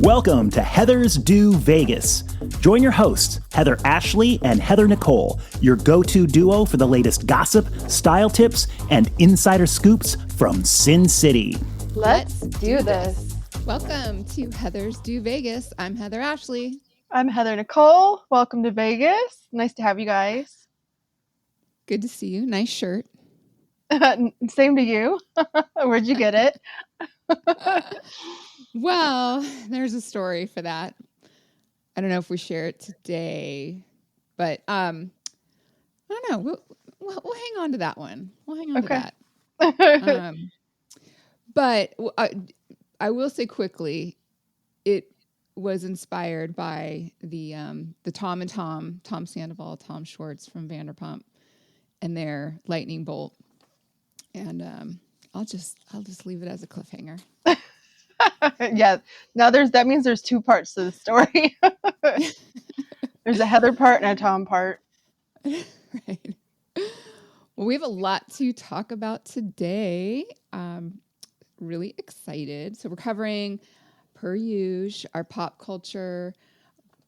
Welcome to Heather's Do Vegas. Join your hosts, Heather Ashley and Heather Nicole, your go-to duo for the latest gossip, style tips, and insider scoops from Sin City. Let's do this. Welcome to Heather's Do Vegas. I'm Heather Ashley. I'm Heather Nicole. Welcome to Vegas. Nice to have you guys. Good to see you. Nice shirt. Same to you. Where'd you get it? Well, there's a story for that. I don't know if we share it today, but I don't know. We'll hang on to that one. We'll hang on to that. But I will say quickly, it was inspired by the Tom Sandoval, Tom Schwartz from Vanderpump, and their lightning bolt. And I'll just leave it as a cliffhanger. Yeah. Now that means there's two parts to the story. There's a Heather part and a Tom part. Right. Well, we have a lot to talk about today. Really excited. So we're covering, per usual, our pop culture,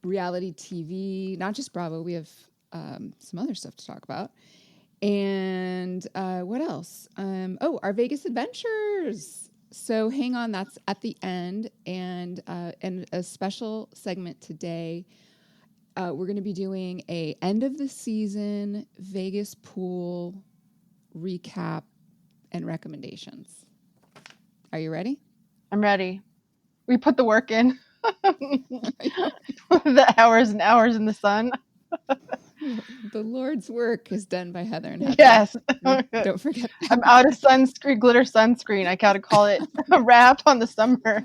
reality TV, not just Bravo. We have some other stuff to talk about. And what else? Our Vegas adventures. So hang on, that's at the end. And a special segment today. We're going to be doing a end of the season Vegas pool recap and recommendations. Are you ready? I'm ready. We put the work in. The hours and hours in the sun. The Lord's work is done by Heather and Heather. Yes. Don't forget that. I'm out of sunscreen, glitter sunscreen. I gotta call it a wrap on the summer.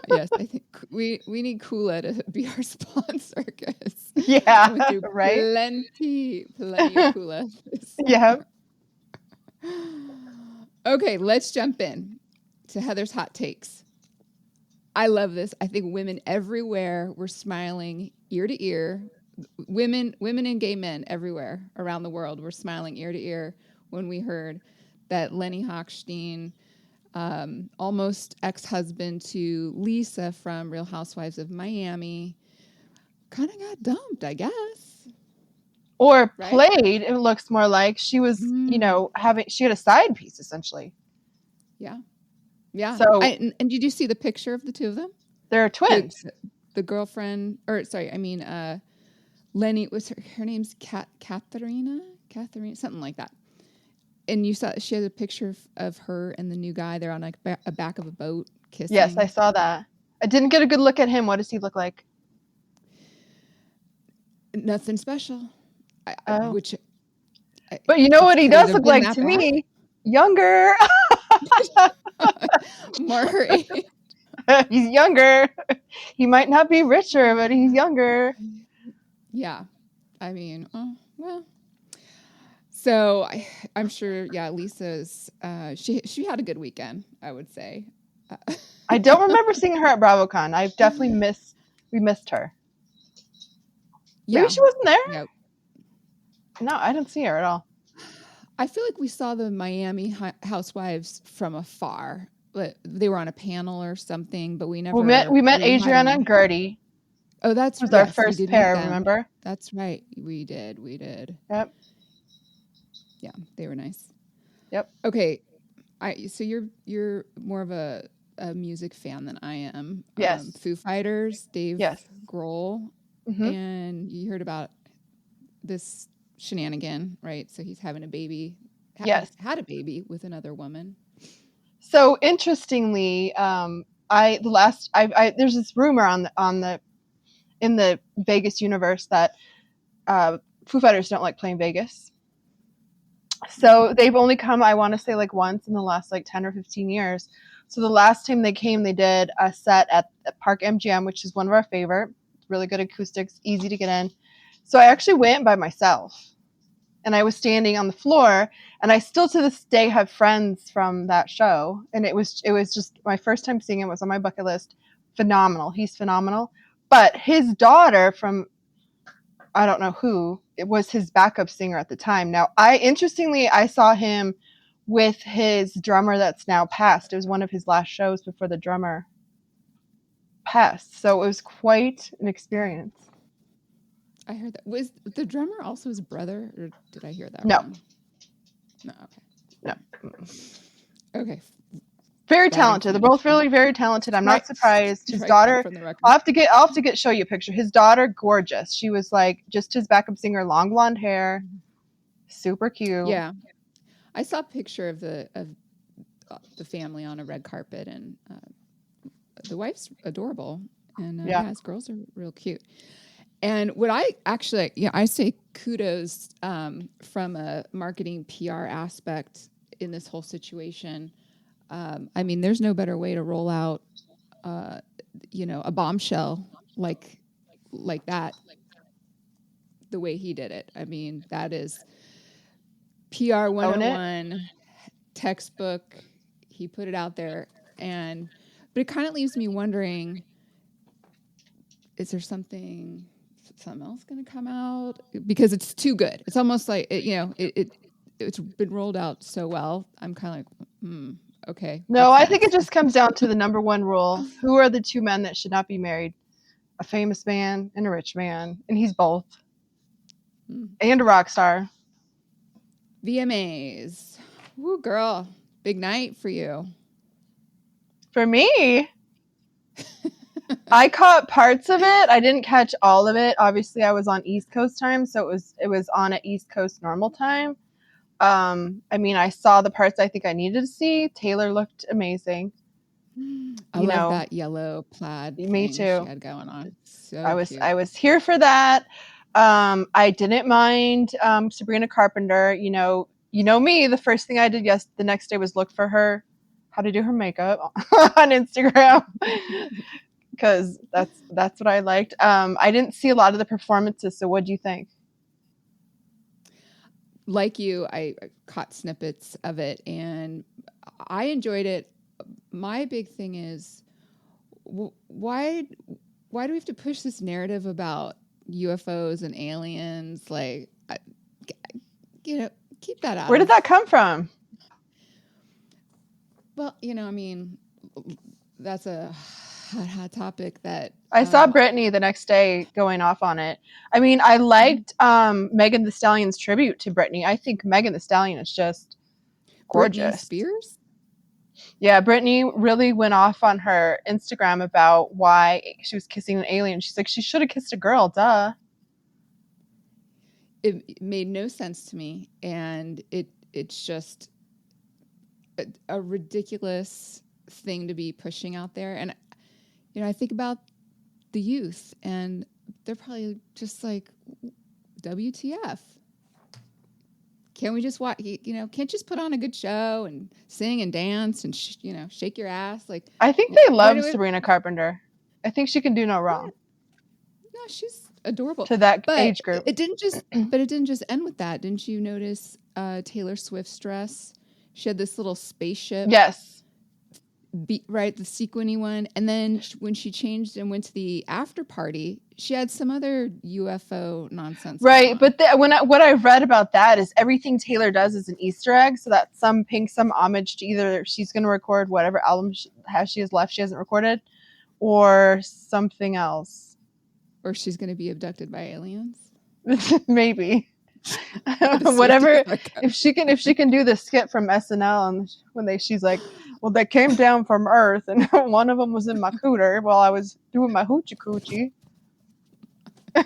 Yes, I think we need Kula to be our sponsor, guys. Yeah, right? Plenty of Kula. Yeah. Okay, let's jump in to Heather's hot takes. I love this. I think women everywhere were smiling ear to ear. Women and gay men everywhere around the world were smiling ear to ear when we heard that Lenny Hochstein, almost ex-husband to Lisa from Real Housewives of Miami, kind of got dumped, I guess. Or played, it looks more like she was, she had a side piece essentially. Yeah. Yeah. So, and did you see the picture of the two of them? They're twins. The girlfriend, Lenny was her name's Katharina, something like that. And you saw she had a picture of her and the new guy. They're on like a back of a boat kissing. Yes, I saw that. I didn't get a good look at him. What does he look like? Nothing special. But you know what he does look like to me? Younger. More age. He's younger. He might not be richer, but he's younger. Yeah. I mean, well. So I'm sure, Lisa's, she had a good weekend, I would say. I don't remember seeing her at BravoCon. I definitely we missed her. Yeah. Maybe she wasn't there? Nope. No, I didn't see her at all. I feel like we saw the Miami Housewives from afar. They were on a panel or something, but we never. We met Adriana and Gertie. Oh, that's was our first pair. Remember? That's right. We did. Yep. Yeah, they were nice. Yep. Okay, so you're more of a music fan than I am. Yes. Foo Fighters, Dave. Yes. Grohl, and you heard about this shenanigan, right? So he's having a baby. Yes. Had a baby with another woman. So interestingly, there's this rumor in the Vegas universe that Foo Fighters don't like playing Vegas. So they've only come, I want to say, like once in the last like 10 or 15 years. So the last time they came, they did a set at Park MGM, which is one of our favorite. Really good acoustics, easy to get in. So I actually went by myself. And I was standing on the floor, and I still to this day have friends from that show. And it was just my first time seeing him. It was on my bucket list. Phenomenal. He's phenomenal. But his daughter from, I don't know who, it was his backup singer at the time. Now, I saw him with his drummer that's now passed. It was one of his last shows before the drummer passed. So it was quite an experience. I heard that. Was the drummer also his brother, or did I hear that No. wrong? No. Okay. No. Okay. Very That talented. They're includes- both really very talented. I'm not surprised. His Strike that daughter, from the record. I'll have to show you a picture. His daughter, gorgeous. She was like just his backup singer, long blonde hair, super cute. Yeah, I saw a picture of the family on a red carpet, and the wife's adorable, and Yeah. his girls are real cute. And what I actually, I say kudos from a marketing PR aspect in this whole situation. I mean, there's no better way to roll out, a bombshell like that, the way he did it. I mean, that is PR 101, textbook. He put it out there, but it kind of leaves me wondering, is there something else going to come out? Because it's too good. It's almost like, it's been rolled out so well. I'm kind of like, okay. No, I think it just comes down to the number one rule. Who are the two men that should not be married? A famous man and a rich man. And he's both. And a rock star. VMAs. Woo, girl. Big night for you. For me, I caught parts of it. I didn't catch all of it. Obviously, I was on East Coast time, so it was on at East Coast normal time. I mean, I saw the parts I think I needed to see. Taylor looked amazing. I love that yellow plaid. Me too. She had going on. So cute. I was here for that. I didn't mind Sabrina Carpenter. You know me. The first thing I did the next day was look for her, how to do her makeup on Instagram, because that's what I liked. I didn't see a lot of the performances. So what do you think? Like you, I caught snippets of it and I enjoyed it. My big thing is, why do we have to push this narrative about UFOs and aliens? Like, keep that out. Where did that come from? Well, I mean, that's a hot topic that I saw Britney the next day going off on it. I mean, I liked Megan Thee Stallion's tribute to Britney. I think Megan Thee Stallion is just gorgeous. Britney Spears? Yeah, Britney really went off on her Instagram about why she was kissing an alien. She's like, she should have kissed a girl, duh. It made no sense to me, and it's just a ridiculous thing to be pushing out there. And I think about the youth, and they're probably just like, WTF? Can't we just watch? Can't just put on a good show and sing and dance and shake your ass? Like, I think they love Sabrina Carpenter. I think she can do no wrong. No, she's adorable to that age group. It didn't just end with that. Didn't you notice Taylor Swift's dress? She had this little spaceship. Yes. Right, the sequiny one. And then when she changed and went to the after party, she had some other UFO nonsense. Right, but what I read about that is everything Taylor does is an Easter egg, so that's some homage to either she's going to record whatever album she has left she hasn't recorded, or something else. Or she's going to be abducted by aliens. Maybe. Whatever. If she can do the skit from SNL, and when she's like, well, they came down from Earth, and one of them was in my cooter while I was doing my hoochie coochie. I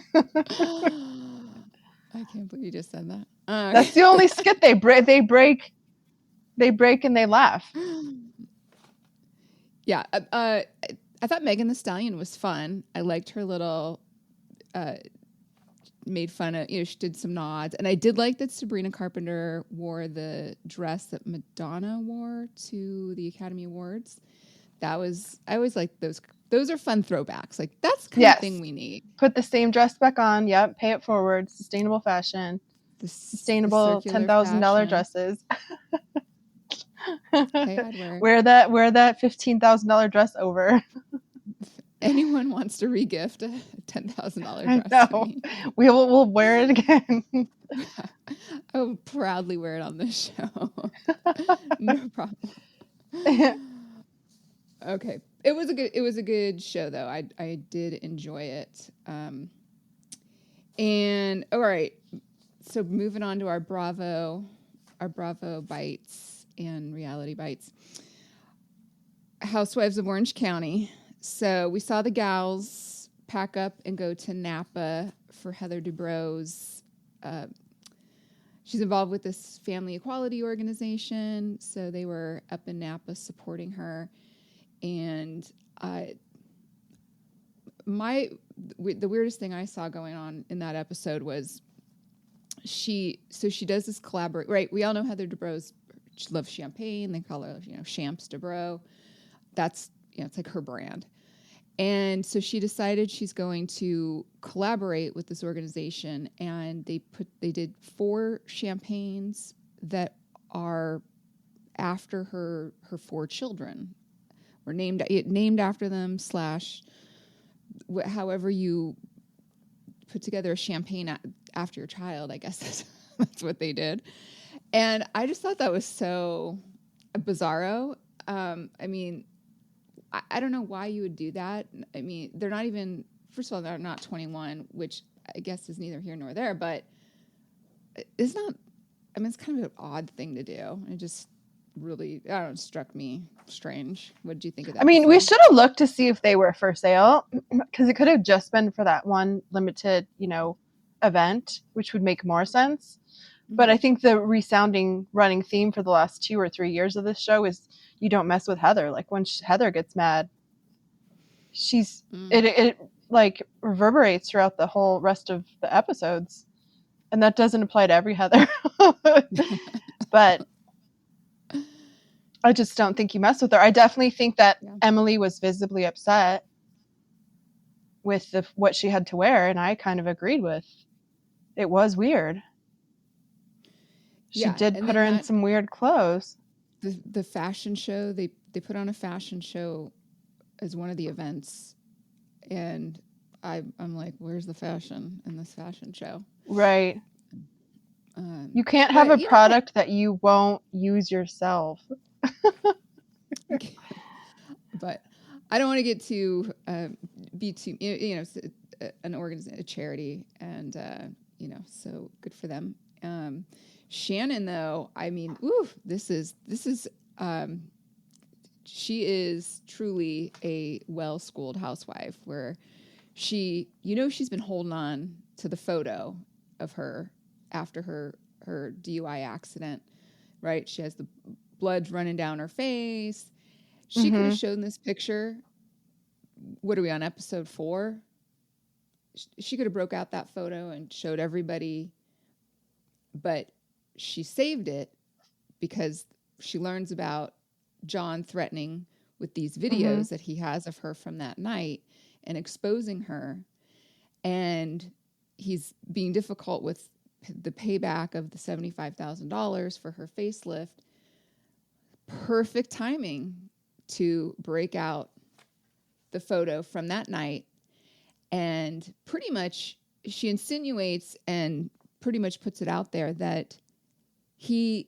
can't believe you just said that. That's the only skit they break. They break and they laugh. Yeah, I thought Megan Thee Stallion was fun. I liked her little. Made fun of, she did some nods, and I did like that Sabrina Carpenter wore the dress that Madonna wore to the Academy Awards. I always like those. Those are fun throwbacks. Like, that's the kind of thing we need. Put the same dress back on. Yep. Pay it forward. Sustainable fashion. Sustainable $10,000 dresses. Wear that $15,000 dress over. Anyone wants to regift a $10,000 dress? No, we'll wear it again. I will proudly wear it on this show. No problem. Okay. It was a good show though. I did enjoy it. And all right, so moving on to our Bravo bites and reality bites. Housewives of Orange County. So we saw the gals pack up and go to Napa for Heather Dubrow's. She's involved with this family equality organization, so they were up in Napa supporting her. And the weirdest thing I saw going on in that episode was she does this collaborate, right? We all know Heather Dubrow's, she loves champagne. They call her, Champs Dubrow. That's, it's like her brand. And so she decided she's going to collaborate with this organization, and they did 4 champagnes that are after her 4 children, or named after them / however you put together a champagne after your child. I guess that's what they did. And I just thought that was so bizarro. I mean, I don't know why you would do that. I mean, they're not even, first of all, they're not 21, which I guess is neither here nor there, but it's not, I mean, it's kind of an odd thing to do. It just really, I don't know, struck me strange. What did you think of that? I mean, we should have looked to see if they were for sale, because it could have just been for that one limited, event, which would make more sense. Mm-hmm. But I think the resounding running theme for the last 2 or 3 years of this show is you don't mess with Heather. Like when Heather gets mad, it like reverberates throughout the whole rest of the episodes. And that doesn't apply to every Heather. But I just don't think you mess with her. I definitely think that Emily was visibly upset with what she had to wear, and I kind of agreed with. It was weird. She did put her in some weird clothes. The fashion show, they put on a fashion show as one of the events, and I'm like, where's the fashion in this fashion show? Right. You can't have a product that you won't use yourself. But I don't want to get too be too an organization, a charity, and so good for them. Shannon, though, I mean, this is she is truly a well-schooled housewife, where she's been holding on to the photo of her after her DUI accident, right? She has the blood running down her face. She could have shown this picture. What are we on, episode 4? She could have broke out that photo and showed everybody, but she saved it because she learns about John threatening with these videos that he has of her from that night and exposing her. And he's being difficult with the payback of the $75,000 for her facelift. Perfect timing to break out the photo from that night. And pretty much she insinuates and pretty much puts it out there that she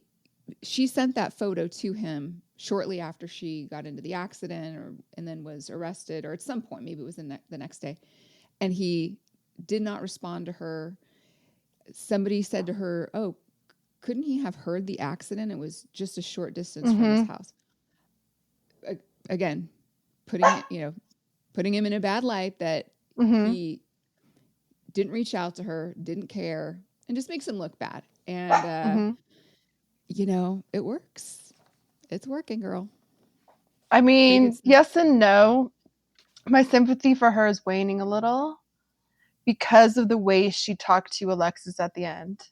sent that photo to him shortly after she got into the accident and then was arrested, or at some point, maybe it was the next day. And he did not respond to her. Somebody said to her, "Oh, couldn't he have heard the accident? It was just a short distance from his house." Again, putting him in a bad light that he didn't reach out to her, didn't care, and just makes him look bad. And it works. It's working, girl. I mean, yes and no. My sympathy for her is waning a little because of the way she talked to Alexis at the end.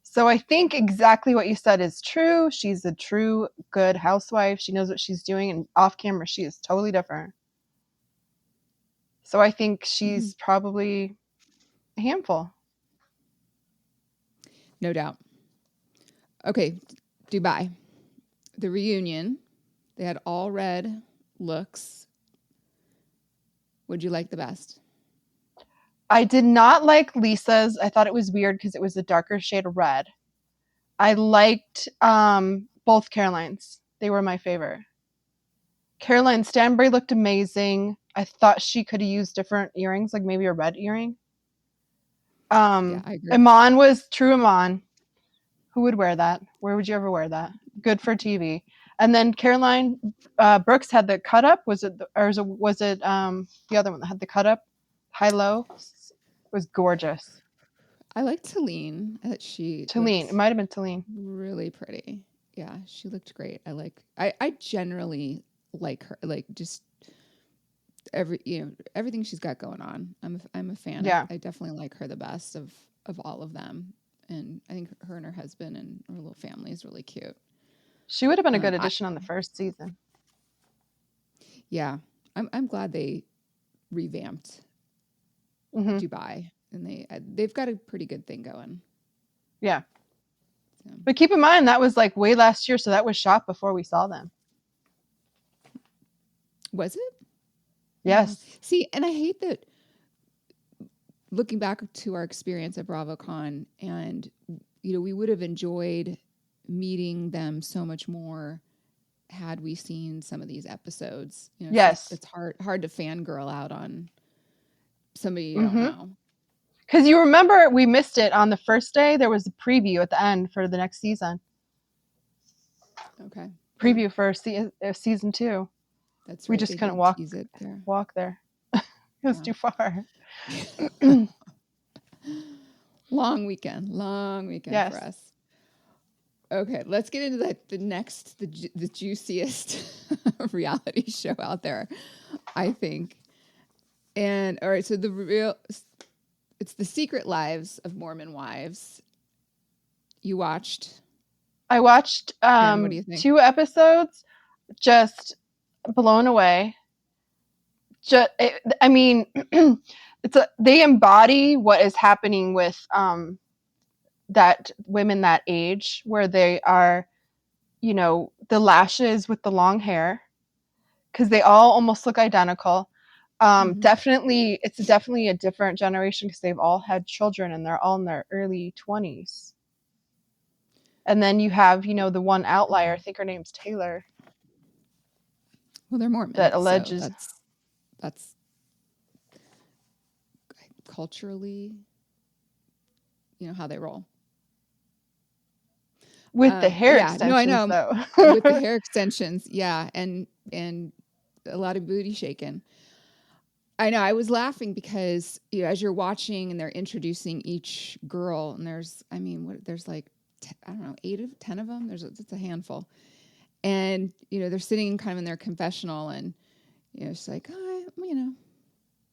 So I think exactly what you said is true. She's a true good housewife. She knows what she's doing, and off camera, she is totally different. So I think she's probably a handful. No doubt. Okay, Dubai. The reunion. They had all red looks. What'd you like the best? I did not like Lisa's. I thought it was weird because it was a darker shade of red. I liked both Caroline's. They were my favorite. Caroline Stanbury looked amazing. I thought she could have used different earrings, like maybe a red earring. Yeah, I agree. Iman was true Iman. Who would wear that? Where would you ever wear that? Good for TV. And then Caroline Brooks had the cut up. Was it the other one that had the cut up, high low? It was gorgeous. I like Talene. She Talene. It might have been Talene. really pretty. Yeah, she looked great. I generally like her, like just everything she's got going on. I'm a fan. Yeah. I definitely like her the best of all of them. And I think her and her husband and her little family is really cute. She would have been a good addition on the first season. Yeah. I'm glad they revamped Dubai, and they've got a pretty good thing going. Yeah. So. But keep in mind, that was like way last year, so that was shot before we saw them. Was it? Yes. See, and I hate that, looking back to our experience at BravoCon, and we would have enjoyed meeting them so much more had we seen some of these episodes. Yes. It's hard to fangirl out on somebody you don't know. Because you remember we missed it on the first day. There was a preview at the end for the next season. Okay. Preview for season 2. That's right. We just couldn't walk there. It was too far. Long weekend yes. for us. Okay, let's get into the juiciest reality show out there, I think. And all right, so it's The Secret Lives of Mormon Wives. You watched? I watched what do you think? 2 episodes, just blown away. They embody what is happening with that women that age, where they are, the lashes with the long hair, because they all almost look identical. It's definitely a different generation, because they've all had children and they're all in their early 20s. And then you have, the one outlier, I think her name's Taylor. Well, they're Mormon. That alleges so that's culturally, how they roll. With the hair extensions, no, I know. Though. With the hair extensions, yeah, and a lot of booty shaking. I know. I was laughing because as you're watching and they're introducing each girl, and there's like 10 of them. It's a handful, and they're sitting kind of in their confessional, and it's like, hi,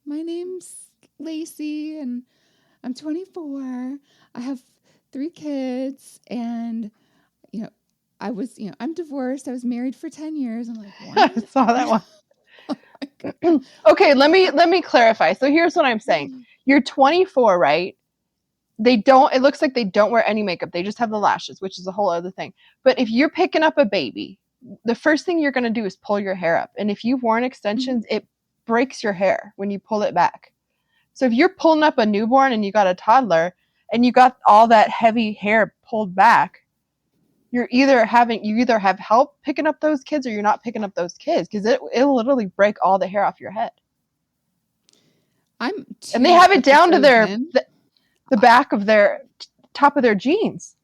my name's Lacey, and I'm 24. I have 3 kids, and I'm divorced. I was married for 10 years. I'm like, what? I saw that one. Okay, let me clarify. So here's what I'm saying. You're 24, right? It looks like they don't wear any makeup. They just have the lashes, which is a whole other thing. But if you're picking up a baby, the first thing you're going to do is pull your hair up. And if you've worn extensions, it breaks your hair when you pull it back. So if you're pulling up a newborn and you got a toddler and you got all that heavy hair pulled back, you either have help picking up those kids or you're not picking up those kids, because it'll literally break all the hair off your head. And they have it down to the back of their top of their jeans.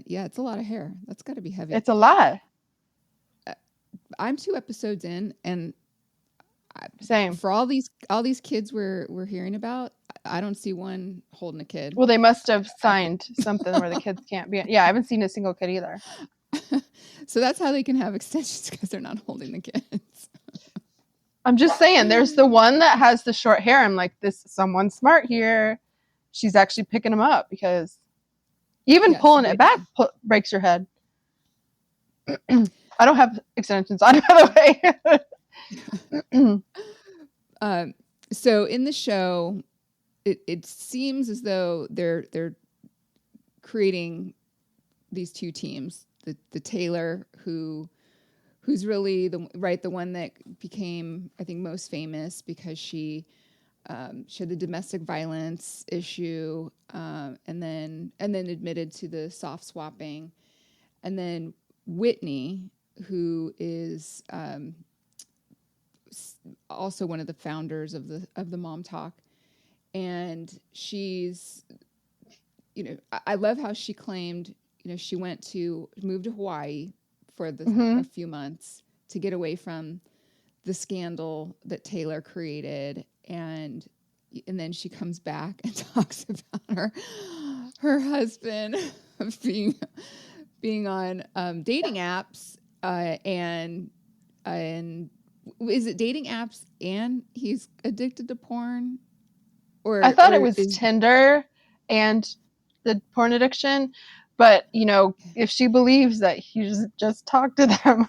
Yeah, it's a lot of hair. That's got to be heavy. It's a lot. I'm 2 episodes in, and same for all these kids we're hearing about. I don't see one holding a kid. Well, they must have signed something where the kids can't be. Yeah, I haven't seen a single kid either. So that's how they can have extensions, because they're not holding the kids. I'm just saying, there's the one that has the short hair. I'm like, someone's smart here. She's actually picking them up, because even pulling it back breaks your head. I don't have extensions on, by the way. So in the show, it seems as though they're creating these 2 teams. The Taylor, who's really the one that became, I think, most famous because she had the domestic violence issue, and then admitted to the soft swapping. And then Whitney, who is also one of the founders of the Mom Talk, and she's, I love how she claimed, she moved to Hawaii for a few months to get away from the scandal that Taylor created, and then she comes back and talks about her husband being on dating apps, and is it dating apps and he's addicted to porn? Or I thought it was Tinder and the porn addiction, but if she believes that he just talked to them,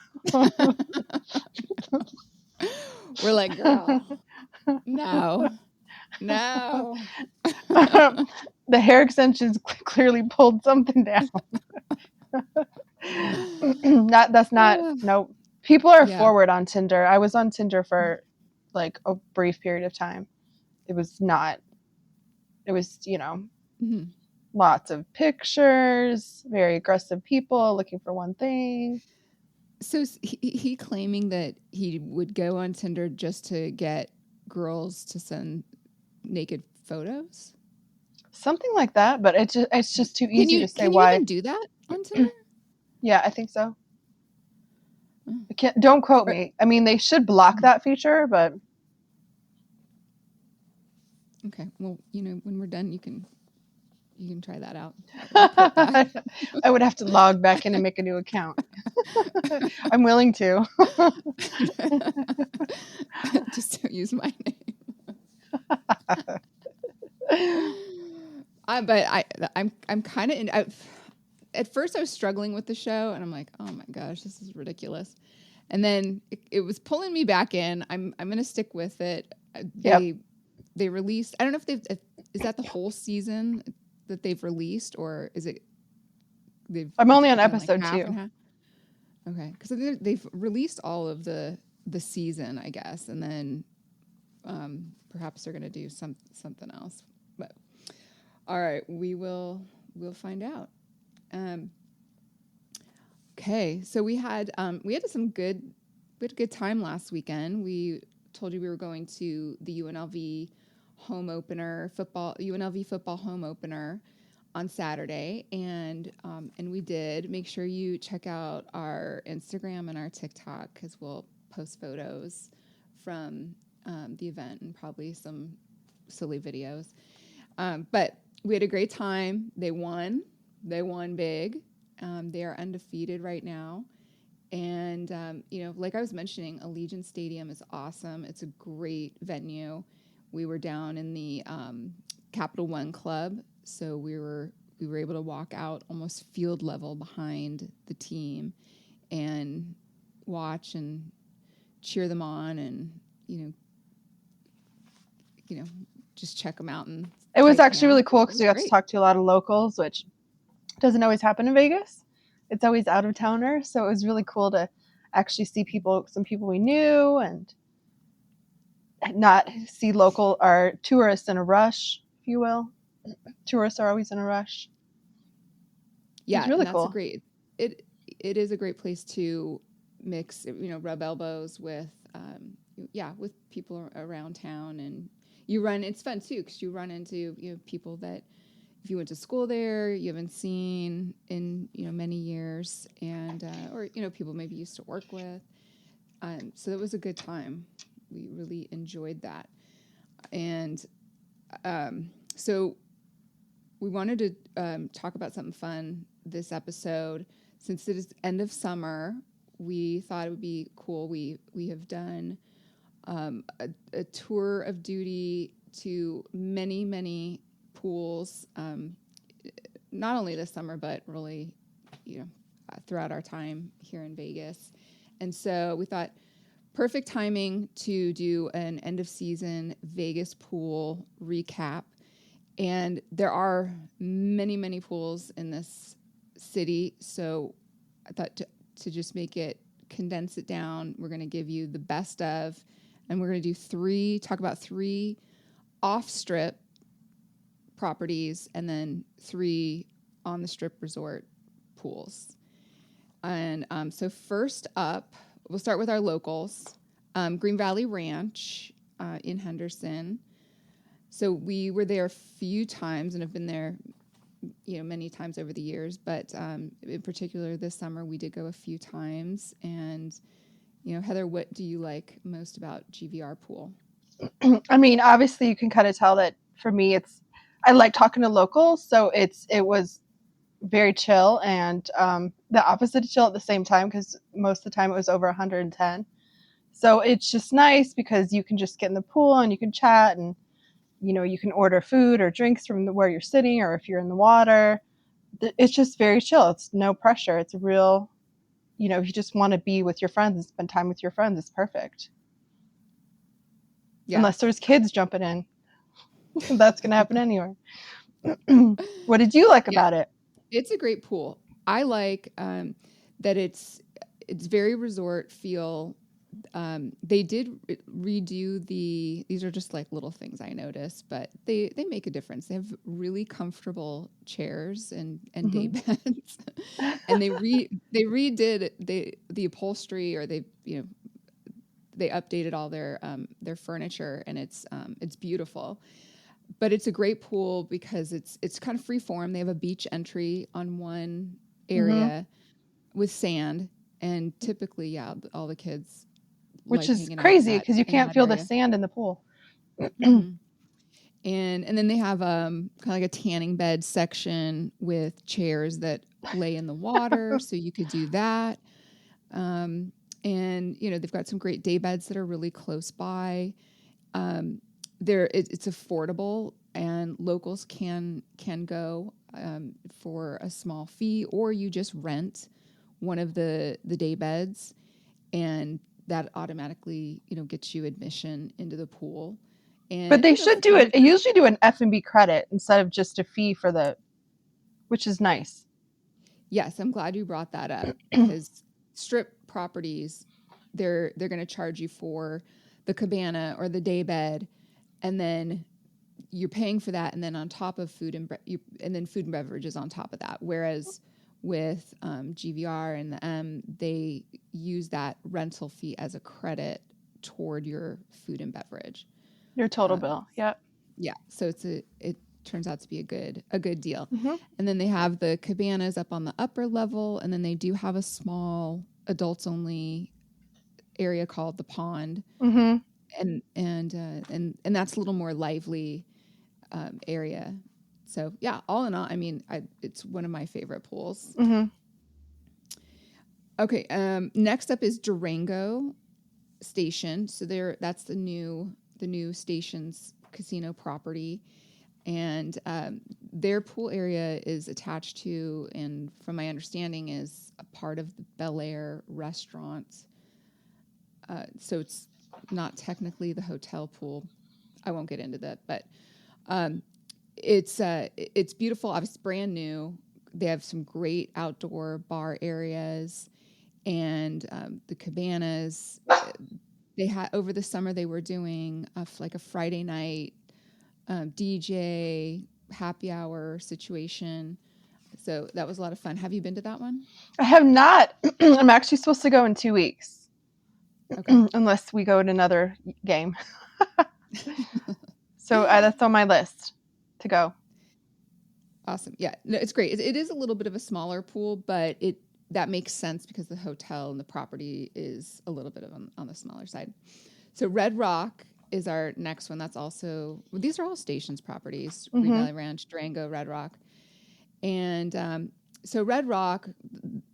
we're like, girl, no. The hair extensions clearly pulled something down. Nope. People are forward on Tinder. I was on Tinder for like a brief period of time. It was lots of pictures, very aggressive people looking for one thing. So is he claiming that he would go on Tinder just to get girls to send naked photos? Something like that, but it's just too easy to say why. Can you even do that on Tinder? Yeah, I think so. Don't quote me. I mean, they should block that feature, but okay. Well, when we're done, you can try that out. I would have to log back in and make a new account. I'm willing to. Just don't use my name. But I'm kind of at first I was struggling with the show, and I'm like, oh my gosh, this is ridiculous. And then it was pulling me back in. I'm going to stick with it. They released, I don't know if is that the whole season that they've released, or is it I'm only on episode 2. Okay, because they've released all of the season, I guess, and then perhaps they're going to do something else. But all right, we'll find out. Okay, so we had a good time last weekend. We told you we were going to the UNLV home opener UNLV football home opener on Saturday, and we did. Make sure you check out our Instagram and our TikTok, because we'll post photos from the event and probably some silly videos. But we had a great time. They won big. They are undefeated right now. And, like I was mentioning, Allegiant Stadium is awesome. It's a great venue. We were down in the Capital One Club, so we were able to walk out almost field level behind the team and watch and cheer them on, and just check them out. And it was actually really cool because we got to talk to a lot of locals, which doesn't always happen in Vegas. It's always out of towners, so it was really cool to actually see some people we knew, and not see tourists in a rush, if you will. Tourists are always in a ruch. Yeah, it's really cool. That's great. It is a great place to mix, rub elbows with people around town, and it's fun too, because you run into people that if you went to school there, you haven't seen in many years, and or people maybe used to work with. So it was a good time. We really enjoyed that, and so we wanted to talk about something fun this episode. Since it is end of summer, we thought it would be cool. We have done a tour of duty to many pools, not only this summer, but really, throughout our time here in Vegas. And so we thought perfect timing to do an end of season Vegas pool recap. And there are many pools in this city. So I thought to just condense it down, we're going to give you the best of, and we're going to talk about 3 off-strip properties and then 3 on the strip resort pools. And so first up, we'll start with our locals, Green Valley Ranch in Henderson. So we were there a few times and have been there, many times over the years. But in particular, this summer, we did go a few times. And, Heather, what do you like most about GVR Pool? I mean, obviously you can kind of tell that for me, I like talking to locals. So it was very chill and the opposite of chill at the same time, because most of the time it was over 110. So it's just nice because you can just get in the pool and you can chat and, you can order food or drinks from where you're sitting, or if you're in the water. It's just very chill. It's no pressure. It's a real, if you just want to be with your friends and spend time with your friends, it's perfect. Yeah. Unless there's kids jumping in. That's going to happen anywhere. What did you like about it? It's a great pool. I like that it's very resort feel. They did redo these are just like little things I noticed, but they make a difference. They have really comfortable chairs and day beds, and they redid the upholstery, or they updated all their furniture, and it's beautiful. But it's a great pool because it's kind of free form. They have a beach entry on one area with sand, and typically, all the kids. Which is crazy because you can't feel the sand in the pool. Mm-hmm. And then they have kind of like a tanning bed section with chairs that lay in the water, so you could do that. And they've got some great day beds that are really close by. It's affordable, and locals can go for a small fee, or you just rent one of the day beds, and that automatically, gets you admission into the pool. But they should do it. They usually do an F&B credit instead of just a fee which is nice. Yes, I'm glad you brought that up, because strip properties, they're going to charge you for the cabana or the day bed, and then you're paying for that, and then on top of food and food and beverages on top of that. Whereas with GVR and the they use that rental fee as a credit toward your food and beverage. Your total bill. Yep. Yeah. So it turns out to be a good deal. Mm-hmm. And then they have the cabanas up on the upper level, and then they do have a small adults only area called the pond. Mm-hmm. And that's a little more lively area. So yeah, all in all, I mean, it's one of my favorite pools. Mm-hmm. Okay. Next up is Durango Station. So that's the new station's casino property, and their pool area is attached to, and from my understanding, is a part of the Bel Air restaurant. So it's not technically the hotel pool. I won't get into that, but it's beautiful. Obviously, brand new. They have some great outdoor bar areas, and the cabanas. They had over the summer. They were doing like a Friday night DJ happy hour situation. So that was a lot of fun. Have you been to that one? I have not. I'm actually supposed to go in 2 weeks. Okay. Unless we go to another game. So that's on my list to go. Awesome. Yeah, no, it's great. It is a little bit of a smaller pool, but that makes sense because the hotel and the property is a little bit on the smaller side. So Red Rock is our next one. That's also, these are all stations properties, Green Valley Ranch, Durango, Red Rock. And so Red Rock,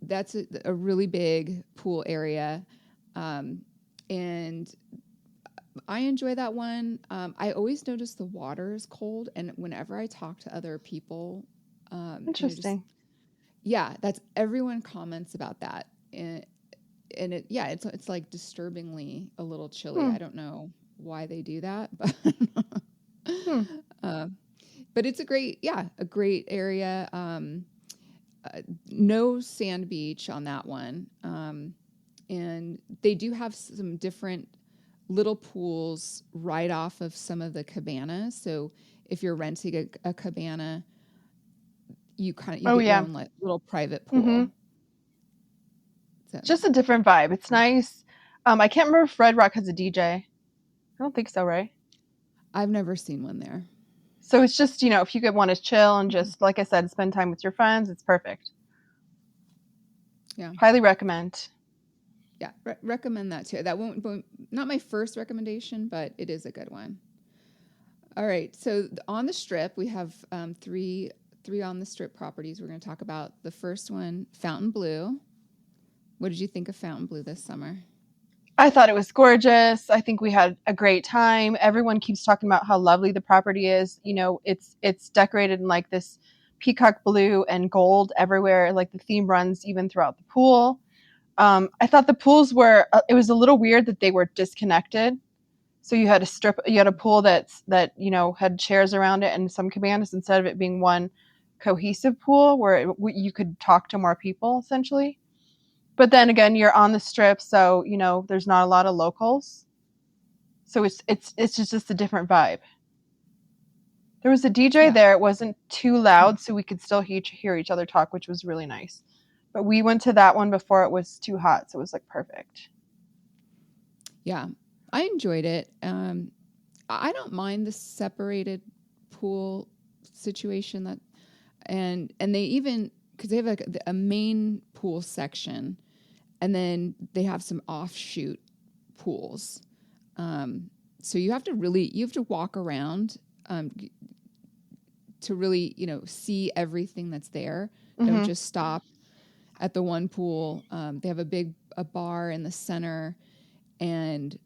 that's a really big pool area. And I enjoy that one. I always notice the water is cold, and whenever I talk to other people, interesting. That's everyone comments about that, and it's like disturbingly a little chilly. I don't know why they do that, but but it's a great area. No sand beach on that one, and they do have some different little pools right off of some of the cabanas. So if you're renting a cabana, you get your own like little private pool. So Just a different vibe. It's nice. I can't remember if Red Rock has a DJ. I don't think so, right? I've never seen one there. So it's just, if you could want to chill and just, like I said, spend time with your friends, it's perfect. Yeah. Highly recommend. Yeah, recommend that too. That won't not my first recommendation, but it is a good one. All right, so on the Strip, we have three on the Strip properties we're going to talk about. The first one, Fontainebleau. What did you think of Fontainebleau this summer? I thought it was gorgeous. I think we had a great time. Everyone keeps talking about how lovely the property is. It's decorated in like this peacock blue and gold everywhere. Like the theme runs even throughout the pool. I thought the pools it was a little weird that they were disconnected. So you had a pool that had chairs around it and some cabanas instead of it being one cohesive pool where you could talk to more people essentially. But then again, you're on the Strip, so there's not a lot of locals. So it's just a different vibe. There was a DJ there. It wasn't too loud, so we could still hear each other talk, which was really nice. But we went to that one before it was too hot, so it was like perfect. Yeah, I enjoyed it. I don't mind the separated pool situation and they even, because they have a main pool section, and then they have some offshoot pools. So you have to walk around to really, see everything that's there. Mm-hmm. Don't just stop at the one pool. They have a bar in the center, and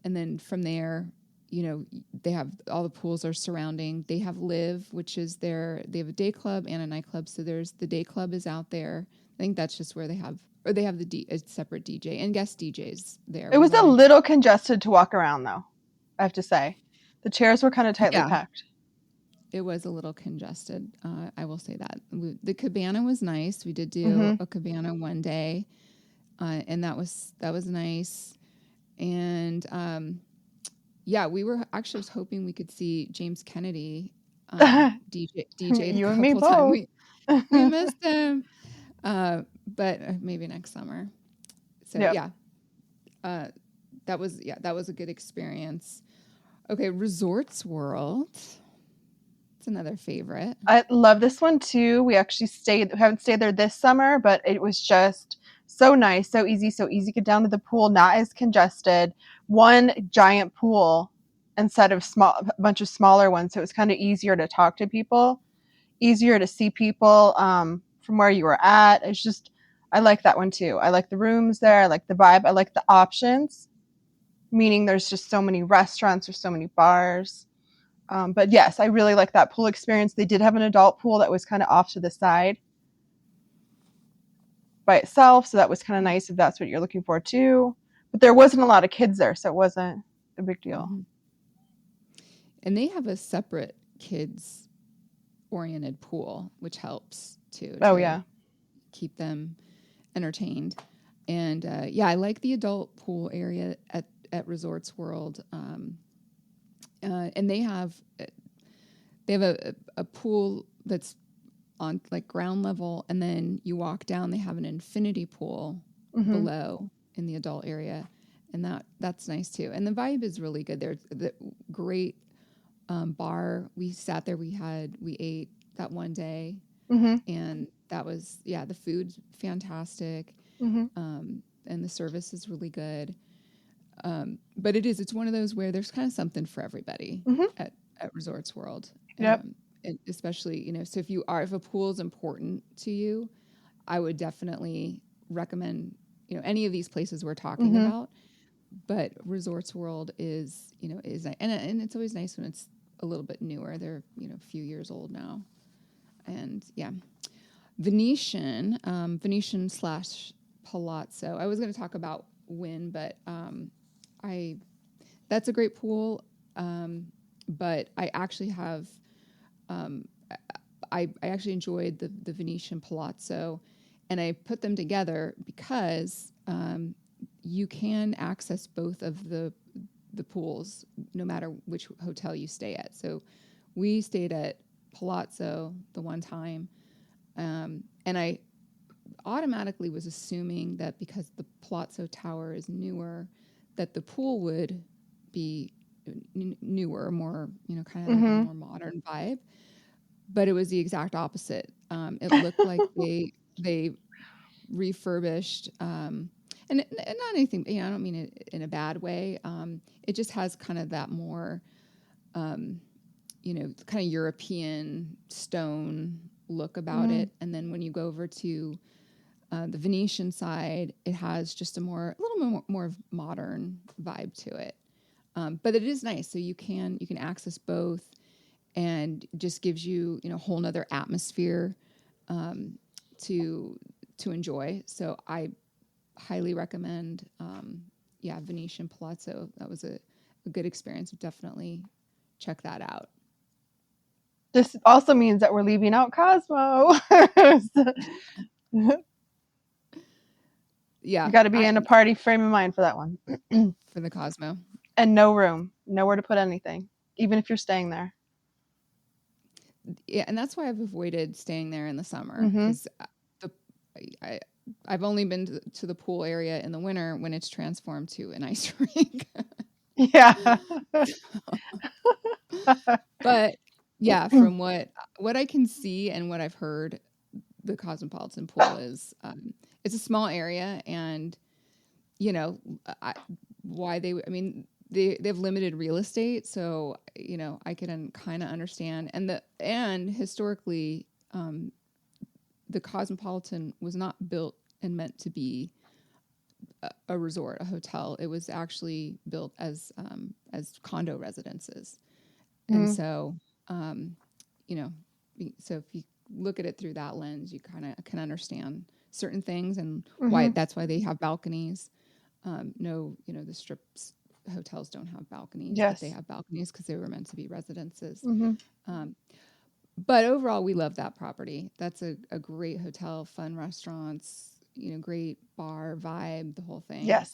then from there, they have all the pools are surrounding. They have Live, which is they have a day club and a nightclub. So the day club is out there. I think that's just where they have a separate DJ and guest DJs there. It was a little congested to walk around, though, I have to say. The chairs were kind of tightly packed. It was a little congested. I will say that. The cabana was nice. We did do a cabana one day, and that was nice. And we were actually hoping we could see James Kennedy DJ you and me both. We missed him, but maybe next summer. So that was a good experience. Okay, Resorts World. It's another favorite. I love this one too. We actually haven't stayed there this summer, but it was just so nice, so easy to get down to the pool, not as congested. One giant pool instead of a bunch of smaller ones, so it was kind of easier to talk to people, easier to see people from where you were at. It's just, I like that one too. I like the rooms there. I like the vibe. I like the options, meaning there's just so many restaurants or so many bars. But yes, I really like that pool experience. They did have an adult pool that was kind of off to the side by itself, so that was kind of nice if that's what you're looking for too. But there wasn't a lot of kids there, so it wasn't a big deal. Mm-hmm. And they have a separate kids-oriented pool, which helps too. To keep them entertained. And I like the adult pool area at Resorts World. And they have a pool that's on like ground level, and then you walk down. They have an infinity pool below in the adult area, and that's nice too. And the vibe is really good. There's the great bar. We sat there. We ate that one day, and that was the food's fantastic, and the service is really good. But it's one of those where there's kind of something for everybody at Resorts World. Yep. And especially, so if a pool is important to you, I would definitely recommend, any of these places we're talking about. But Resorts World is nice. And it's always nice when it's a little bit newer. They're, a few years old now. And Venetian / Palazzo. I was going to talk about Wynn, but that's a great pool. But I actually have, I actually enjoyed the Venetian Palazzo, and I put them together because you can access both of the pools no matter which hotel you stay at. So we stayed at Palazzo the one time, and automatically was assuming that because the Palazzo Tower is newer, that the pool would be newer, more, kind of like a more modern vibe. But it was the exact opposite. It looked like they refurbished, and not anything, I don't mean it in a bad way. It just has kind of that more, kind of European stone look about it. And then when you go over to the Venetian side, it has just a little more modern vibe to it. But it is nice. So you can access both, and just gives you, a whole nother atmosphere to enjoy. So I highly recommend, Venetian Palazzo. That was a good experience. Definitely check that out. This also means that we're leaving out Cosmo. Yeah. You got to be in a party frame of mind for that one. For the Cosmo. And no room, nowhere to put anything, even if you're staying there. Yeah, and that's why I've avoided staying there in the summer, because I've only been to the pool area in the winter when it's transformed to an ice rink. Yeah. But yeah, from what I can see and what I've heard, the Cosmopolitan pool is it's a small area, and they have limited real estate, so I can kind of understand. And historically, the Cosmopolitan was not built and meant to be a resort, a hotel. It was actually built as condo residences, and so so if you look at it through that lens, you kind of can understand certain things and why that's why they have balconies. The strip hotels don't have balconies. Yes. But they have balconies because they were meant to be residences. But overall, we love that property. That's a great hotel, fun restaurants, great bar vibe, the whole thing. Yes.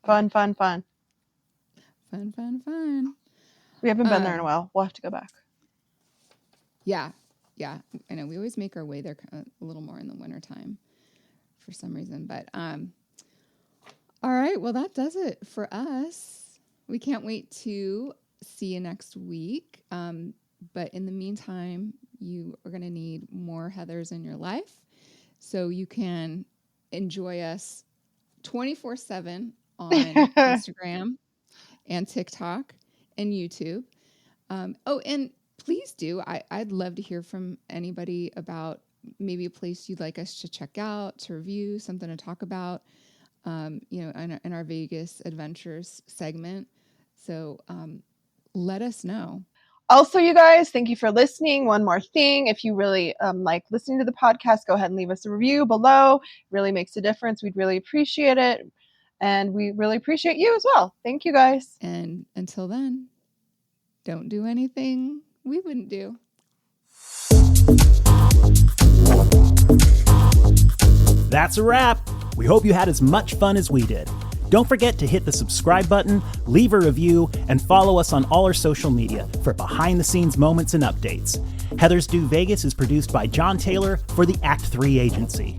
Fun. Fun. We haven't been there in a while. We'll have to go back. Yeah. I know we always make our way there a little more in the wintertime for some reason. But all right. Well, that does it for us. We can't wait to see you next week. But in the meantime, you are going to need more Heathers in your life, so you can enjoy us 24/7 on Instagram and TikTok and YouTube. And please do. I'd love to hear from anybody about maybe a place you'd like us to check out, to review, something to talk about, in our Vegas Adventures segment. So let us know. Also, you guys, thank you for listening. One more thing. If you really like listening to the podcast, go ahead and leave us a review below. It really makes a difference. We'd really appreciate it. And we really appreciate you as well. Thank you, guys. And until then, don't do anything we wouldn't do. That's a wrap. We hope you had as much fun as we did. Don't forget to hit the subscribe button, leave a review, and follow us on all our social media for behind-the-scenes moments and updates. Heathers Do Vegas is produced by John Taylor for the Act 3 Agency.